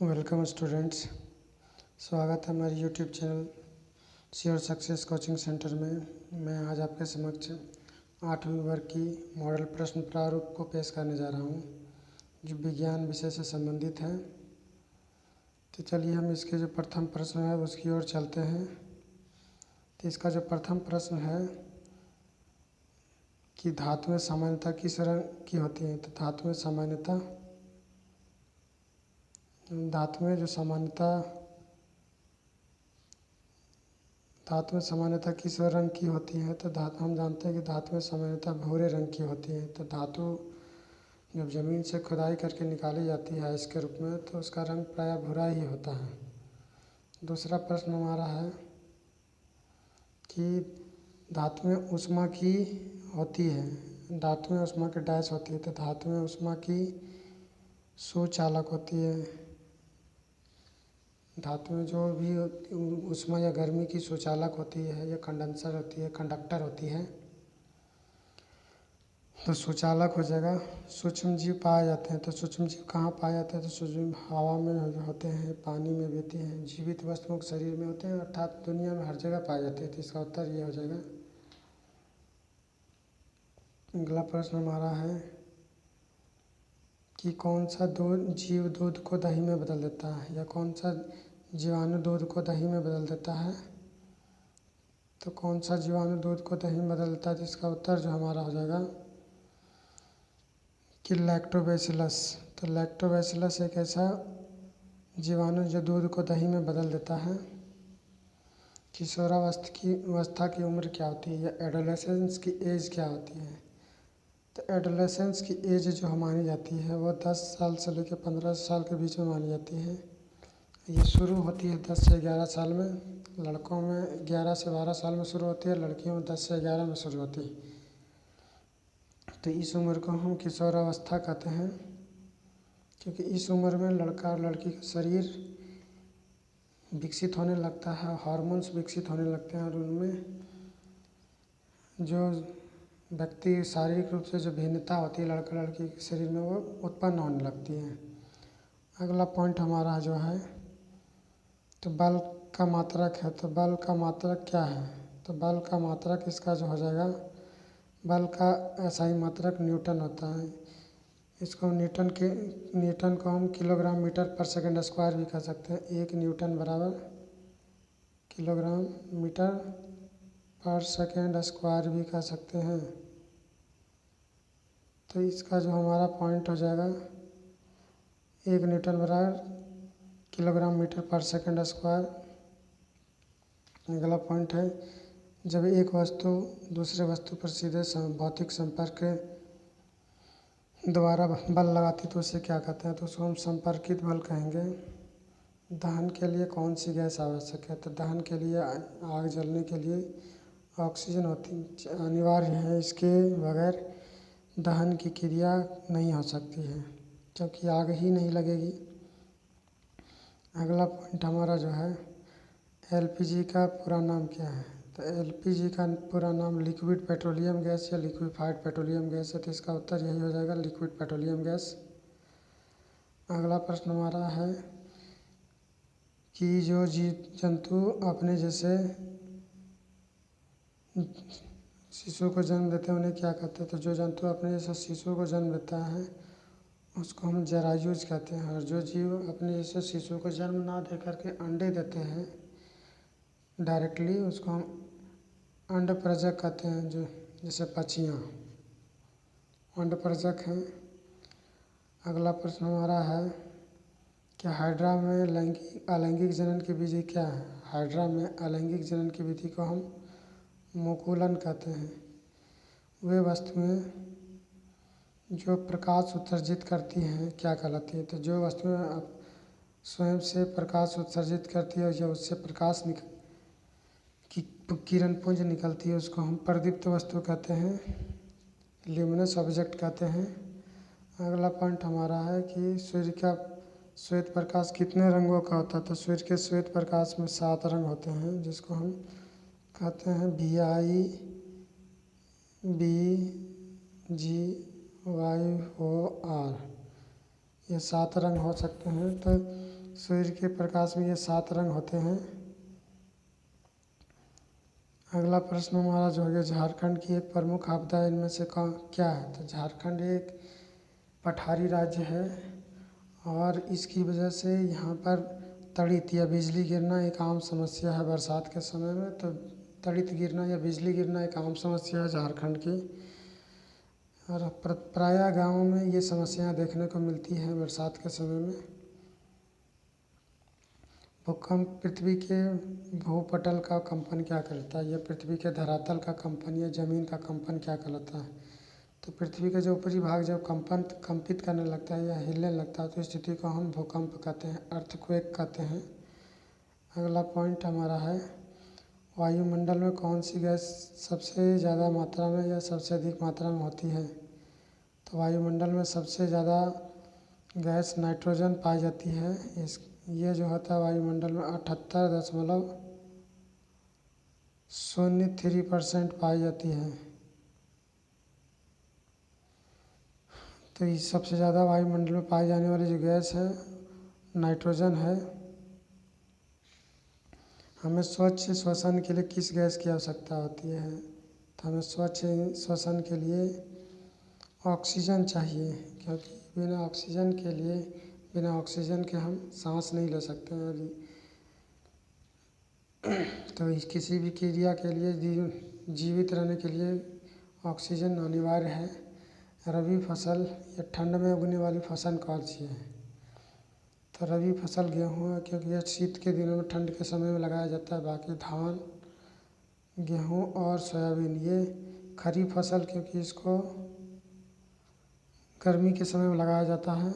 Welcome students. स्वागत है हमारे YouTube channel sure success coaching centre में। मैं आज आपके समक्ष 8वीं वर्ग की मॉडल प्रश्न प्रारूप को पेश करने जा रहा हूँ, जो विज्ञान विषय से संबंधित है। तो चलिए हम इसके जो प्रथम प्रश्न है उसकी ओर चलते हैं। तो इसका जो प्रथम प्रश्न है कि धातुएं सामान्यतः किस रंग की होती हैं। तो धातुएं सामान्यतः किस रंग की होती हैं। तो हम जानते हैं कि धातुएं सामान्यतः भूरे रंग की होती हैं। तो धातु जब ज़मीन से खुदाई करके निकाली जाती है इसके रूप में, तो उसका रंग प्रायः भूरा ही होता है। दूसरा प्रश्न हमारा है कि धातुएं ऊष्मा की होती है। धातुएं ऊष्मा के डैश होती है। तो धातुएं ऊष्मा की सुचालक होती है। धातुएं जो भी ऊष्मा या गर्मी की सुचालक होती है या कंडेंसर होती है, कंडक्टर होती है, तो सुचालक हो जाएगा। सूक्ष्म जीव पाए जाते हैं। तो सूक्ष्म जीव कहाँ पाए जाते हैं। तो सूक्ष्म हवा में होते हैं, पानी में भी होते हैं, जीवित वस्तुओं के शरीर में होते हैं, अर्थात दुनिया में हर जगह पाए जाते हैं। तो इसका उत्तर ये हो जाएगा। अगला प्रश्न हमारा है कि कौन सा जीव दूध को दही में बदल देता है, या कौन सा जीवाणु दूध को दही में बदल देता है। तो कौन सा जीवाणु दूध को दही में बदल देता है। तो इसका उत्तर जो हमारा हो जाएगा कि लैक्टोबैसिलस। तो लैक्टोबैसिलस एक ऐसा जीवाणु जो दूध को दही में बदल देता है। किशोरावस्था की उम्र क्या होती है, या एडोलेसेंस की एज क्या होती है। तो एडोलेसेंस की एज जो मानी जाती है वो 10 साल से लेकर 15 साल के बीच में मानी जाती है। ये शुरू होती है 10 से 11 साल में। लड़कों में 11 से 12 साल में शुरू होती है, लड़कियों में 10 से 11 में शुरू होती है। तो इस उम्र को हम किशोरावस्था कहते हैं, क्योंकि इस उम्र में लड़का और लड़की का शरीर विकसित होने लगता है, हार्मोन्स विकसित होने लगते हैं, और उनमें जो व्यक्ति शारीरिक रूप से जो भिन्नता होती है लड़का लड़की के शरीर में, वो उत्पन्न होने लगती है। अगला पॉइंट हमारा जो है तो बल का मात्रक है। तो बल का मात्रक क्या है। तो बल का मात्रक इसका जो हो जाएगा, बल का SI मात्रक न्यूटन होता है। इसको न्यूटन को हम किलोग्राम मीटर पर सेकंड स्क्वायर भी कह सकते हैं। 1 न्यूटन बराबर किलोग्राम मीटर पर सेकंड स्क्वायर भी कह सकते हैं। तो इसका जो हमारा पॉइंट हो जाएगा 1 न्यूटन बराबर किलोग्राम मीटर पर सेकंड स्क्वायर। अगला पॉइंट है, जब एक वस्तु दूसरे वस्तु पर सीधे भौतिक संपर्क द्वारा बल लगाती तो उसे क्या कहते हैं। तो उसको हम संपर्कित बल कहेंगे। दहन के लिए कौन सी गैस आवश्यक है। तो दहन के लिए, आग जलने के लिए ऑक्सीजन अनिवार्य है। इसके बगैर दहन की क्रिया नहीं हो सकती है, क्योंकि आग ही नहीं लगेगी। अगला पॉइंट हमारा जो है, LPG का पूरा नाम क्या है। तो LPG का पूरा नाम लिक्विड पेट्रोलियम गैस या लिक्विफाइड पेट्रोलियम गैस है। तो इसका उत्तर यही हो जाएगा, लिक्विड पेट्रोलियम गैस। अगला प्रश्न हमारा है कि जो जीव जंतु अपने जैसे शिशु को जन्म देते हैं उन्हें क्या कहते हैं। तो जो जंतु अपने जैसे शिशु को जन्म देता है उसको हम जरायुज कहते हैं। और जो जीव अपने जैसे शिशु को जन्म ना दे करके अंडे देते हैं डायरेक्टली, उसको हम अंडप्रजक कहते हैं। जो जैसे पक्षियाँ अंडप्रजक हैं। अगला प्रश्न हमारा है कि हाइड्रा में अलैंगिक जनन की विधि क्या है। हाइड्रा में अलैंगिक जनन की विधि को हम मुकुलन कहते हैं। वे वस्तुएं जो प्रकाश उत्सर्जित करती हैं क्या कहलाती है। तो जो वस्तुएं स्वयं से प्रकाश उत्सर्जित करती है, जो उससे प्रकाश की किरण पुंज निकलती है, उसको हम प्रदीप्त वस्तु कहते हैं, ल्यूमिनस ऑब्जेक्ट कहते हैं। अगला पॉइंट हमारा है कि सूर्य का श्वेत प्रकाश कितने रंगों का होता है। तो सूर्य के श्वेत प्रकाश में 7 रंग होते हैं, जिसको हम कहते हैं VIBGYOR। ये 7 रंग हो सकते हैं। तो सूर्य के प्रकाश में ये 7 रंग होते हैं। अगला प्रश्न हमारा जो है झारखंड की एक प्रमुख आपदा इनमें से कौन क्या है? तो झारखंड एक पठारी राज्य है और इसकी वजह से यहाँ पर तड़ित या बिजली गिरना एक आम समस्या है बरसात के समय में। तो तड़ित गिरना या बिजली गिरना एक आम समस्या है झारखंड की, और प्रायः गाँवों में ये समस्याएं देखने को मिलती हैं बरसात के समय में। भूकंप पृथ्वी के भूपटल का कंपन क्या कहलाता है? यह पृथ्वी के धरातल का कंपन या जमीन का कंपन क्या कहलाता है? तो पृथ्वी का जो ऊपरी भाग जब कंपित करने लगता है या हिलने लगता है तो इस स्थिति को हम भूकंप कहते हैं, अर्थक्वेक कहते हैं। अगला पॉइंट हमारा है वायुमंडल में कौन सी गैस सबसे ज़्यादा मात्रा में या सबसे अधिक मात्रा में होती है? तो वायुमंडल में सबसे ज़्यादा गैस नाइट्रोजन पाई जाती है। ये जो होता है वायुमंडल में 78.03% पाई जाती है। तो ये सबसे ज़्यादा वायुमंडल में पाई जाने वाली जो गैस है नाइट्रोजन है। हमें स्वच्छ श्वसन के लिए किस गैस की आवश्यकता होती है? तो हमें स्वच्छ श्वसन के लिए ऑक्सीजन चाहिए, क्योंकि बिना ऑक्सीजन के हम सांस नहीं ले सकते हैं। तो किसी भी क्रिया के लिए जीवित रहने के लिए ऑक्सीजन अनिवार्य है। रबी फसल या ठंड में उगने वाली फसल कौन सी है? तो रबी फसल गेहूँ है, क्योंकि यह शीत के दिनों में ठंड के समय में लगाया जाता है। बाकी धान, गेहूँ और सोयाबीन ये खरीफ फसल, क्योंकि इसको गर्मी के समय में लगाया जाता है।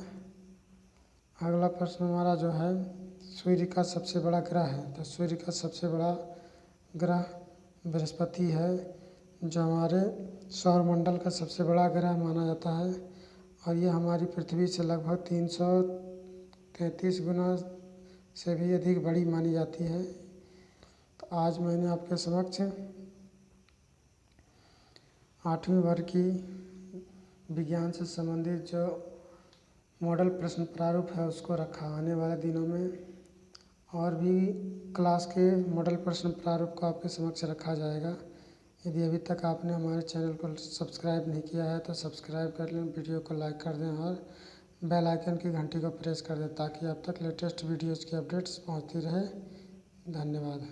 अगला प्रश्न हमारा जो है सूर्य का सबसे बड़ा ग्रह है। तो सूर्य का सबसे बड़ा ग्रह बृहस्पति है, जो हमारे सौरमंडल का सबसे बड़ा ग्रह माना जाता है, और ये हमारी पृथ्वी से लगभग 333 गुना से भी अधिक बड़ी मानी जाती है। तो आज मैंने आपके समक्ष 8वीं वर्ग की विज्ञान से संबंधित जो मॉडल प्रश्न प्रारूप है उसको रखा। आने वाले दिनों में और भी क्लास के मॉडल प्रश्न प्रारूप को आपके समक्ष रखा जाएगा। यदि अभी तक आपने हमारे चैनल को सब्सक्राइब नहीं किया है तो सब्सक्राइब कर लें, वीडियो को लाइक कर दें और बेल आइकन की घंटी को प्रेस कर दें, ताकि अब तक लेटेस्ट वीडियोज़ की अपडेट्स पहुंचती रहे। धन्यवाद।